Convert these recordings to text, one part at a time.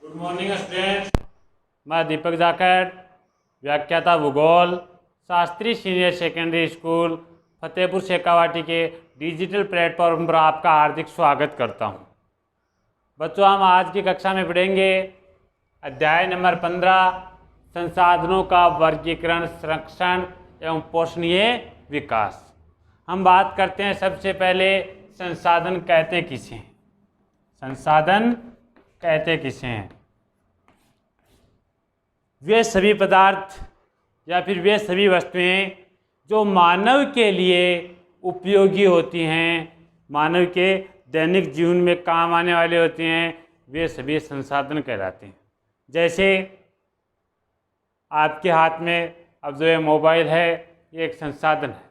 Good morning students. मैं दीपक जाखड़, व्याख्याता भूगोल, Shastri senior secondary school Fatehpur Shekhawati के डिजिटल प्लेटफॉर्म पर आपका हार्दिक स्वागत करता हूं। बच्चों, हम आज की कक्षा में पढ़ेंगे अध्याय नंबर 15 संसाधनों का वर्गीकरण, संरक्षण एवं पोषणीय विकास। हम बात करते हैं सबसे पहले संसाधन कहते किसे हैं। संसाधन कहते किसे हैं? वे सभी पदार्थ या फिर वे सभी वस्तुएं जो मानव के लिए उपयोगी होती हैं, मानव के दैनिक जीवन में काम आने वाले होते हैं, वे सभी संसाधन कहलाते हैं। जैसे आपके हाथ में अब जो ये मोबाइल है, ये एक संसाधन है।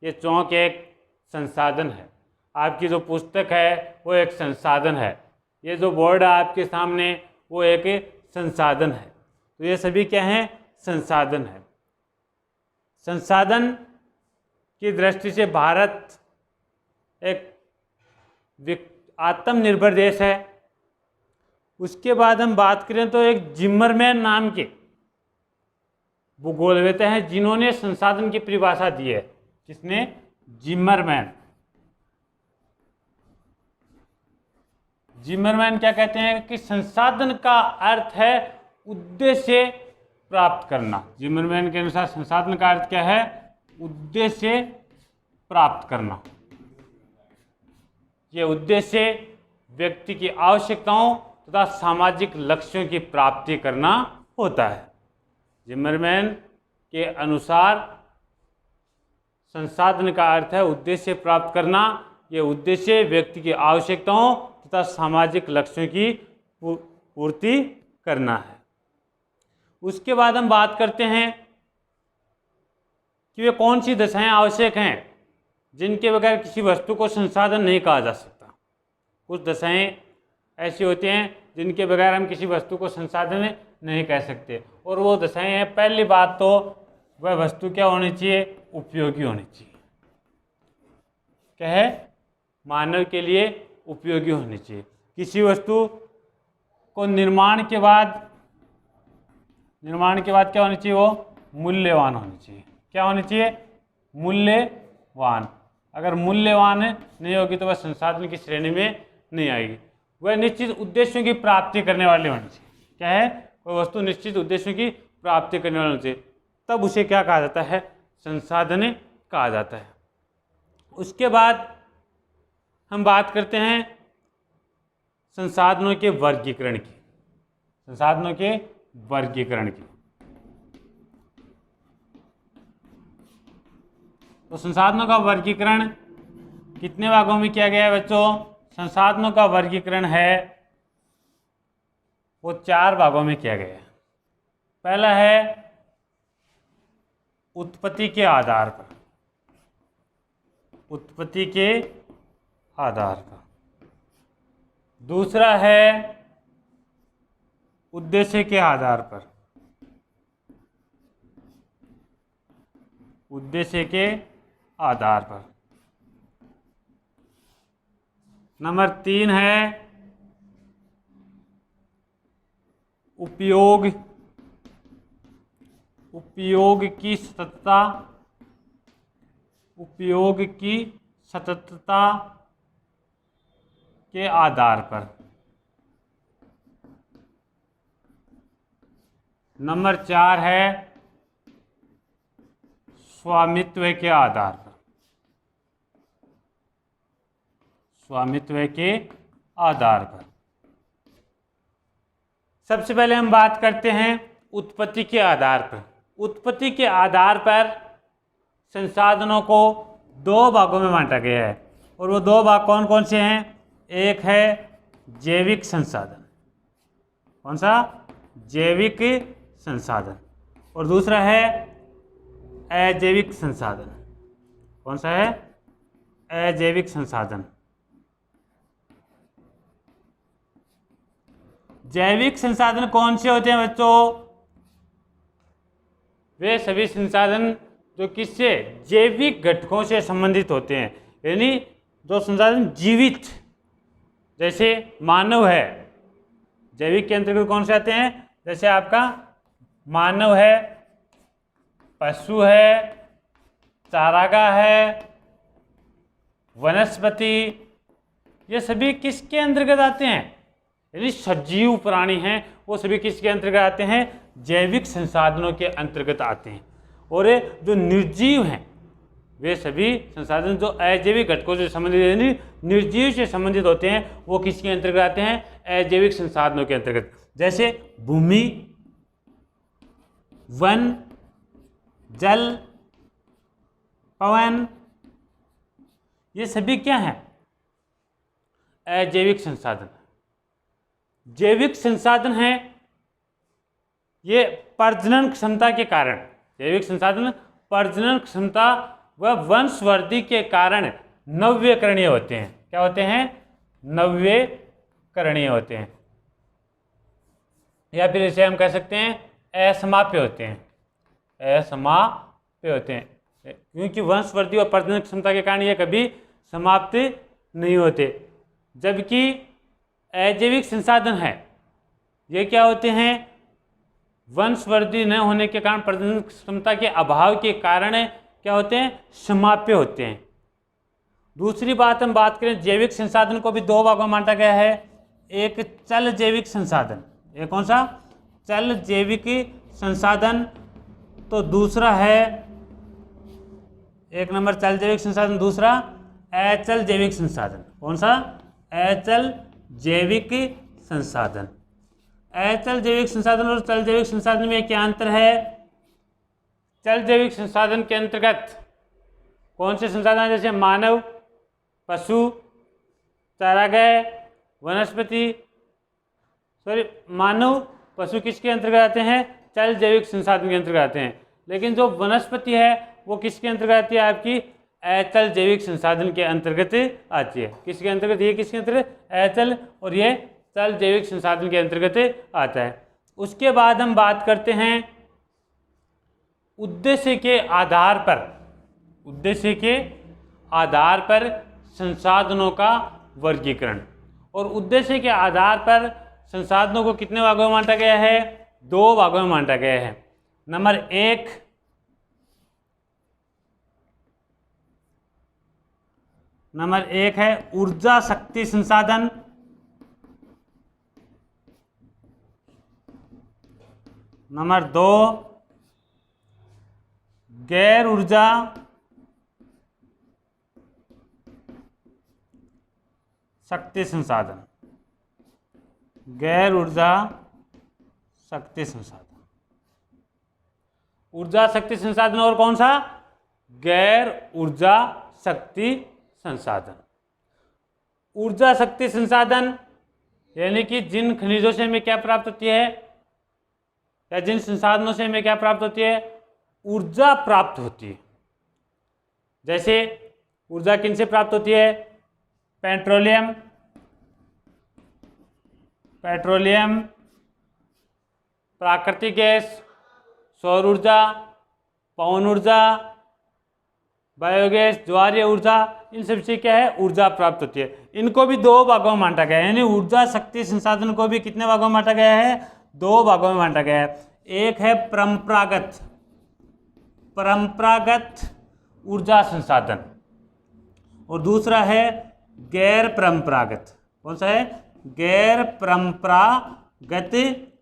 ये चौक एक संसाधन है। आपकी जो पुस्तक है वो एक संसाधन है। ये जो बोर्ड है आपके सामने वो एक संसाधन है। तो ये सभी क्या हैं? संसाधन है। संसाधन की दृष्टि से भारत एक आत्मनिर्भर देश है। उसके बाद हम बात करें तो एक जिम्मरमैन नाम के भूगोलवेत्ता हैं जिन्होंने संसाधन की परिभाषा दी है। किसने? जिम्मरमैन। जिम्मरमैन क्या कहते हैं कि संसाधन का अर्थ है उद्देश्य प्राप्त करना। जिम्मरमैन के अनुसार संसाधन का अर्थ क्या है? उद्देश्य प्राप्त करना। ये उद्देश्य व्यक्ति की आवश्यकताओं तथा सामाजिक लक्ष्यों की प्राप्ति करना होता है। जिम्मरमैन के अनुसार संसाधन का अर्थ है उद्देश्य प्राप्त करना। ये उद्देश्य व्यक्ति की आवश्यकताओं तथा सामाजिक लक्ष्यों की पूर्ति करना है। उसके बाद हम बात करते हैं कि वे कौन सी दशाएं आवश्यक हैं जिनके बगैर किसी वस्तु को संसाधन नहीं कहा जा सकता। कुछ दशाएं ऐसी होती हैं जिनके बगैर हम किसी वस्तु को संसाधन नहीं कह सकते, और वो दशाएं हैं। पहली बात तो वह वस्तु क्या होनी चाहिए? उपयोगी होनी चाहिए। क्या है? मानव के लिए उपयोगी होनी चाहिए। किसी वस्तु को निर्माण के बाद क्या होनी चाहिए? वो मूल्यवान होनी चाहिए। क्या होनी चाहिए? मूल्यवान। अगर मूल्यवान नहीं होगी तो वह संसाधन की श्रेणी में नहीं आएगी। वह निश्चित उद्देश्यों की प्राप्ति करने वाली होनी चाहिए। क्या है? वह वस्तु निश्चित उद्देश्यों की प्राप्ति करने वाली होनी चाहिए, तब उसे क्या कहा जाता है? संसाधन कहा जाता है। उसके बाद हम बात करते हैं संसाधनों के वर्गीकरण की। संसाधनों के वर्गीकरण की। तो संसाधनों का वर्गीकरण कितने भागों में किया गया है बच्चों? संसाधनों का वर्गीकरण है वो 4 भागों में किया गया है। पहला है उत्पत्ति के आधार पर। उत्पत्ति के आधार पर। दूसरा है उद्देश्य के आधार पर। उद्देश्य के आधार पर। नंबर 3 है उपयोग की सततता। उपयोग की सततता के आधार पर। नंबर 4 है स्वामित्व के आधार पर। स्वामित्व के आधार पर। सबसे पहले हम बात करते हैं उत्पत्ति के आधार पर। उत्पत्ति के आधार पर संसाधनों को 2 भागों में बांटा गया है, और वो 2 भाग कौन कौन से हैं? एक है जैविक संसाधन। कौन सा? जैविक संसाधन। और दूसरा है अजैविक संसाधन। कौन सा है? अजैविक संसाधन। जैविक संसाधन कौन से होते हैं बच्चों? वे सभी संसाधन जो किससे? जैविक घटकों से संबंधित होते हैं। यानी जो संसाधन जीवित, जैसे मानव है, जैविक के अंतर्गत कौन से आते हैं? जैसे आपका मानव है, पशु है, चारागाह है, वनस्पति, ये सभी किसके अंतर्गत आते हैं? यानी सजीव प्राणी हैं वो सभी किसके अंतर्गत आते हैं? जैविक संसाधनों के अंतर्गत आते हैं। और जो निर्जीव हैं वे सभी संसाधन जो अजैविक घटकों से संबंधित यानी निर्जीव से संबंधित होते हैं वो किसके अंतर्गत आते हैं? अजैविक संसाधनों के अंतर्गत। जैसे भूमि, वन, जल, पवन, ये सभी क्या हैं? अजैविक संसाधन। जैविक संसाधन हैं ये प्रजनन क्षमता के कारण, जैविक संसाधन प्रजनन क्षमता व वंशवृद्धि के कारण नव्यकरणीय होते हैं। क्या होते हैं? नव्यकरणीय होते हैं, या फिर इसे हम कह सकते हैं असमाप्य होते हैं। असमाप्य होते हैं क्योंकि वंशवृद्धि और प्रजनन क्षमता के कारण ये कभी समाप्त नहीं होते। जबकि अजैविक संसाधन है ये क्या होते हैं? वंशवृद्धि न होने के कारण, प्रजनन क्षमता के अभाव के कारण क्या होते हैं? समाप्य होते हैं। दूसरी बात हम बात करें, जैविक संसाधन को भी दो भागों में बांटा गया है। एक चल जैविक संसाधन, एक कौन सा? चल जैविक संसाधन। तो दूसरा है, एक नंबर चल जैविक संसाधन, दूसरा अचल जैविक संसाधन। कौन सा? अचल जैविक संसाधन। अचल जैविक संसाधन और चल जैविक संसाधन में क्या अंतर है? चल जैविक संसाधन के अंतर्गत कौन से संसाधन? जैसे मानव, पशु, चारागाह, वनस्पति, मानव पशु किसके अंतर्गत आते हैं? चल जैविक संसाधन के अंतर्गत आते हैं। लेकिन जो वनस्पति है वो किसके अंतर्गत आती है? आपकी अचल जैविक संसाधन के अंतर्गत आती है। किसके अंतर्गत? ये किसके अंतर्गत? अचल, और ये चल जैविक संसाधन के अंतर्गत आता है। उसके बाद हम बात करते हैं उद्देश्य के आधार पर, उद्देश्य के आधार पर संसाधनों का वर्गीकरण। और उद्देश्य के आधार पर संसाधनों को कितने भागों में बांटा गया है? दो भागों में बांटा गया है। नंबर एक है ऊर्जा शक्ति संसाधन। नंबर 2 गैर ऊर्जा शक्ति संसाधन। गैर ऊर्जा शक्ति संसाधन। ऊर्जा शक्ति संसाधन और कौन सा? गैर ऊर्जा शक्ति संसाधन। ऊर्जा शक्ति संसाधन यानी कि जिन खनिजों से हमें क्या प्राप्त होती है, या जिन संसाधनों से हमें क्या प्राप्त होती है? ऊर्जा प्राप्त होती है। जैसे ऊर्जा किन से प्राप्त होती है? पेट्रोलियम, प्राकृतिक गैस, सौर ऊर्जा, पवन ऊर्जा, बायोगैस, ज्वारीय ऊर्जा, इन सब से क्या है? ऊर्जा प्राप्त होती है। इनको भी दो भागों में बांटा गया है, यानी ऊर्जा शक्ति संसाधन को भी कितने भागों में बांटा गया है? दो भागों में बांटा गया है। एक है परंपरागत ऊर्जा संसाधन और दूसरा है गैर परंपरागत। कौन सा है? गैर परंपरागत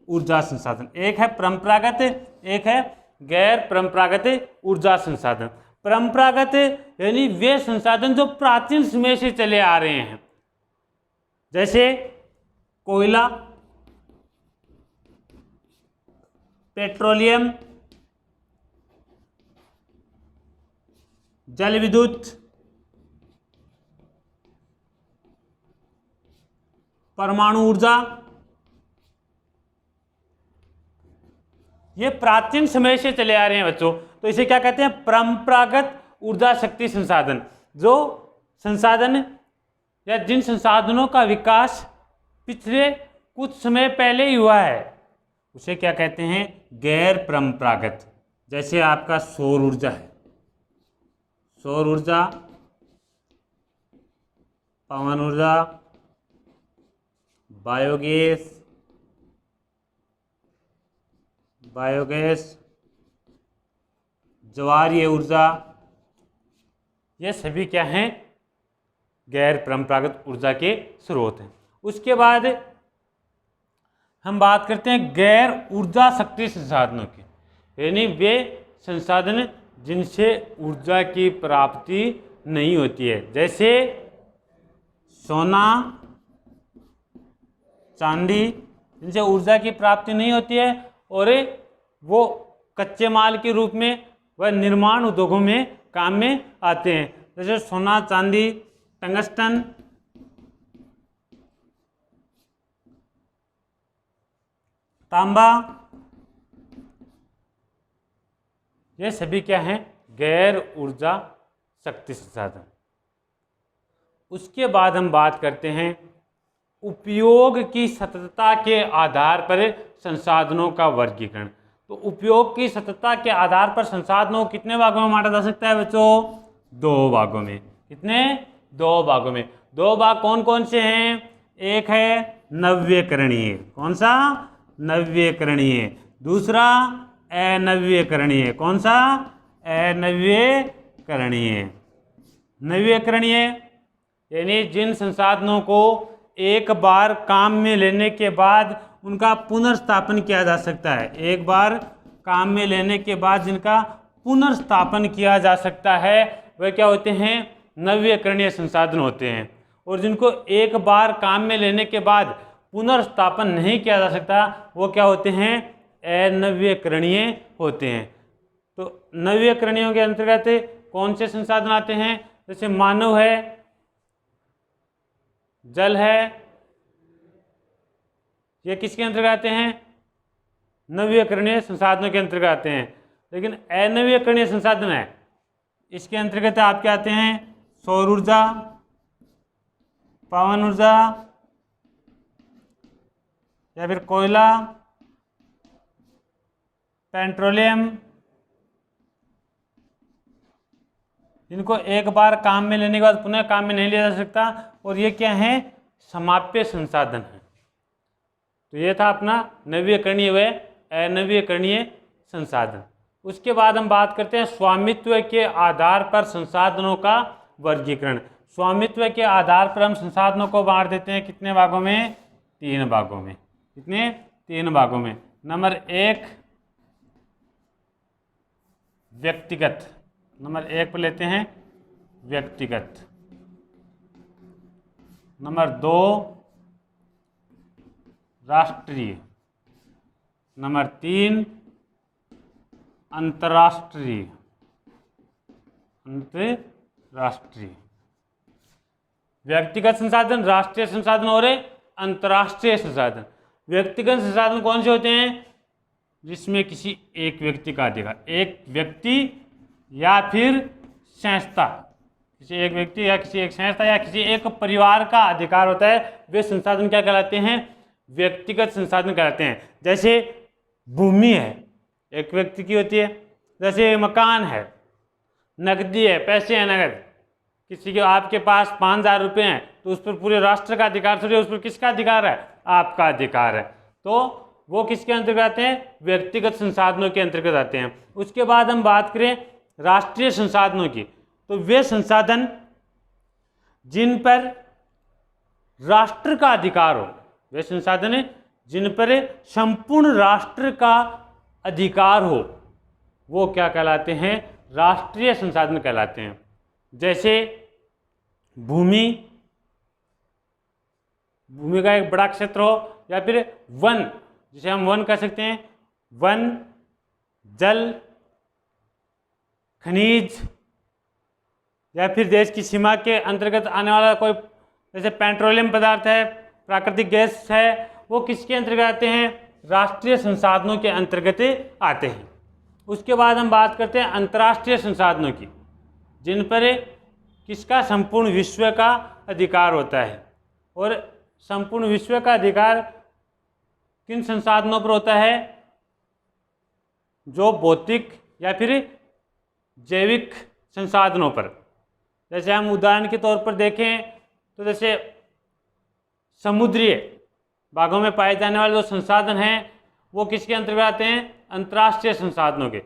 ऊर्जा संसाधन। एक है परंपरागत, एक है गैर परंपरागत ऊर्जा संसाधन। परंपरागत यानी वे संसाधन जो प्राचीन समय से चले आ रहे हैं, जैसे कोयला, पेट्रोलियम, जल विद्युत, परमाणु ऊर्जा, ये प्राचीन समय से चले आ रहे हैं बच्चों। तो इसे क्या कहते हैं? परंपरागत ऊर्जा शक्ति संसाधन। जो संसाधन या जिन संसाधनों का विकास पिछले कुछ समय पहले ही हुआ है उसे क्या कहते हैं? गैर परंपरागत। जैसे आपका सौर ऊर्जा है, सौर ऊर्जा, पवन ऊर्जा, बायोगैस, बायोगैस, ज्वारीय ऊर्जा, ये सभी क्या हैं, गैर परंपरागत ऊर्जा के स्रोत हैं। उसके बाद हम बात करते हैं गैर ऊर्जा शक्ति संसाधनों की, यानी वे संसाधन जिनसे ऊर्जा की प्राप्ति नहीं होती है, जैसे सोना, चांदी, जिनसे ऊर्जा की प्राप्ति नहीं होती है और वो कच्चे माल के रूप में वह निर्माण उद्योगों में काम में आते हैं, जैसे सोना, चांदी, टंगस्टन, तांबा, ये सभी क्या हैं, गैर ऊर्जा शक्ति संसाधन। उसके बाद हम बात करते हैं उपयोग की सततता के आधार पर संसाधनों का वर्गीकरण। तो उपयोग की सततता के आधार पर संसाधनों को कितने भागों में बांटा जा सकता है बच्चों? 2 भागों में। कितने? 2 भागों में। 2 भाग कौन कौन से हैं? एक है नव्यकरणीय। कौन सा? नव्यकरणीय। दूसरा अनव्यकरणीय। कौन सा? अनव्यकरणीय। नव्यकरणीय यानी जिन संसाधनों को एक बार काम में लेने के बाद उनका पुनर्स्थापन किया जा सकता है। एक बार काम में लेने के बाद जिनका पुनर्स्थापन किया जा सकता है वह क्या होते हैं? नव्यकरणीय संसाधन होते हैं। और जिनको एक बार काम में लेने के बाद पुनर्स्थापन नहीं किया जा सकता वो क्या होते हैं? अनव्यकरणीय होते हैं। तो नव्यकरणीयों के अंतर्गत कौन से संसाधन आते हैं? जैसे मानव है, जल है, ये किसके अंतर्गत आते हैं? नव्यकरणीय संसाधनों के अंतर्गत आते हैं। लेकिन अनव्यकरणीय संसाधन है, इसके अंतर्गत आपके आते हैं सौर ऊर्जा, पवन ऊर्जा या फिर कोयला, पेट्रोलियम, जिनको एक बार काम में लेने के बाद पुनः काम में नहीं लिया जा सकता। और ये क्या है? समाप्य संसाधन है। तो ये था अपना नव्यकरणीय व अनव्यकरणीय संसाधन। उसके बाद हम बात करते हैं स्वामित्व के आधार पर संसाधनों का वर्गीकरण। स्वामित्व के आधार पर हम संसाधनों को बांट देते हैं कितने भागों में? 3 भागों में। कितने? 3 भागों में। नंबर 1 व्यक्तिगत। नंबर 1 पर लेते हैं व्यक्तिगत। नंबर 2 राष्ट्रीय। नंबर 3 अंतर्राष्ट्रीय। अंतर्राष्ट्रीय। व्यक्तिगत संसाधन, राष्ट्रीय संसाधन और अंतर्राष्ट्रीय संसाधन। व्यक्तिगत संसाधन कौन से होते हैं? जिसमें किसी एक व्यक्ति का अधिकार, एक व्यक्ति या फिर संस्था, किसी एक व्यक्ति या किसी एक संस्था या किसी एक परिवार का अधिकार होता है, वे संसाधन क्या कहलाते हैं? व्यक्तिगत संसाधन कहलाते हैं। जैसे भूमि है, एक व्यक्ति की होती है। जैसे मकान है, नकदी है, पैसे हैं नगद। किसी के आपके पास 5,000 रुपये हैं तो उस पर पूरे राष्ट्र का अधिकार थोड़ी, उस पर किसका अधिकार है? आपका अधिकार है। तो वो किसके अंतर्गत आते हैं? व्यक्तिगत संसाधनों के अंतर्गत आते हैं। उसके बाद हम बात करें राष्ट्रीय संसाधनों की, तो वे संसाधन जिन पर राष्ट्र का अधिकार हो, वे संसाधन जिन पर संपूर्ण राष्ट्र का अधिकार हो, वो क्या कहलाते हैं? राष्ट्रीय संसाधन कहलाते हैं। जैसे भूमि, भूमि का एक बड़ा क्षेत्र हो, या फिर वन, जिसे हम वन कह सकते हैं। वन, जल, खनिज, या फिर देश की सीमा के अंतर्गत आने वाला कोई, जैसे पेट्रोलियम पदार्थ है, प्राकृतिक गैस है, वो किसके अंतर्गत आते हैं? राष्ट्रीय संसाधनों के अंतर्गत आते हैं। उसके बाद हम बात करते हैं अंतर्राष्ट्रीय संसाधनों की, जिन पर किसका? संपूर्ण विश्व का अधिकार होता है। और संपूर्ण विश्व का अधिकार किन संसाधनों पर होता है? जो भौतिक या फिर जैविक संसाधनों पर। जैसे हम उदाहरण के तौर पर देखें तो जैसे समुद्रीय भागों में पाए जाने वाले जो संसाधन हैं वो किसके अंतर्गत आते हैं? अंतर्राष्ट्रीय संसाधनों के।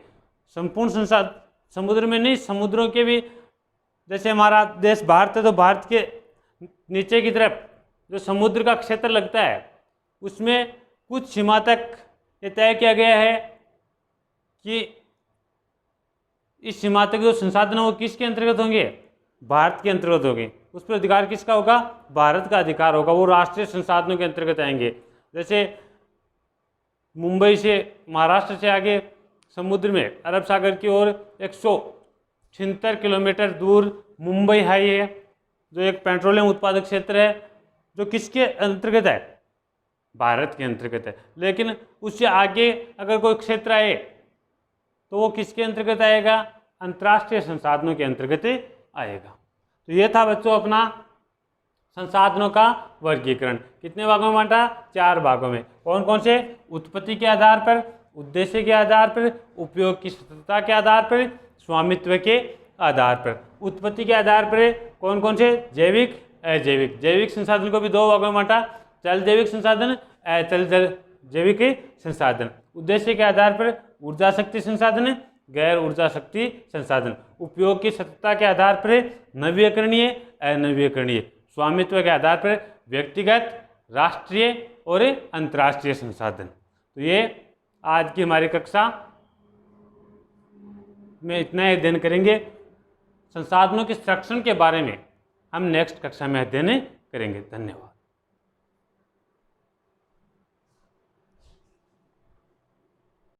संपूर्ण संसाधन समुद्र में नहीं, समुद्रों के भी, जैसे हमारा देश भारत है तो भारत के नीचे की तरफ जो समुद्र का क्षेत्र लगता है उसमें कुछ सीमा तक ये तय किया गया है कि इस सीमा तक जो संसाधन है वो किसके अंतर्गत होंगे? भारत के अंतर्गत होंगे। उस पर अधिकार किसका होगा? भारत का अधिकार होगा। वो राष्ट्रीय संसाधनों के अंतर्गत आएंगे। जैसे मुंबई से, महाराष्ट्र से आगे समुद्र में अरब सागर की ओर 176 किलोमीटर दूर मुंबई हाई है, जो एक पेट्रोलियम उत्पादक क्षेत्र है, जो किसके अंतर्गत है? भारत के अंतर्गत है। लेकिन उससे आगे अगर कोई क्षेत्र आए तो वो किसके अंतर्गत आएगा? अंतर्राष्ट्रीय संसाधनों के अंतर्गत आएगा। तो ये था बच्चों अपना संसाधनों का वर्गीकरण। कितने भागों में बांटा? 4 भागों में। कौन कौन से? उत्पत्ति के आधार पर, उद्देश्य के आधार पर, उपयोग की सततता के आधार पर, स्वामित्व के आधार पर। उत्पत्ति के आधार पर कौन कौन से? जैविक, अजैविक। जैविक संसाधन को भी 2 भागों में बांटा, चल जैविक संसाधन, अचल जैविक संसाधन। उद्देश्य के आधार पर ऊर्जा शक्ति संसाधन, गैर ऊर्जा शक्ति संसाधन। उपयोग की सततता के आधार पर नवीकरणीय, अनवीकरणीय। स्वामित्व के आधार पर व्यक्तिगत, राष्ट्रीय और अंतर्राष्ट्रीय संसाधन। तो ये आज की हमारी कक्षा में इतना ही अध्ययन करेंगे। संसाधनों के संरक्षण के बारे में हम नेक्स्ट कक्षा में अध्ययन करेंगे। धन्यवाद।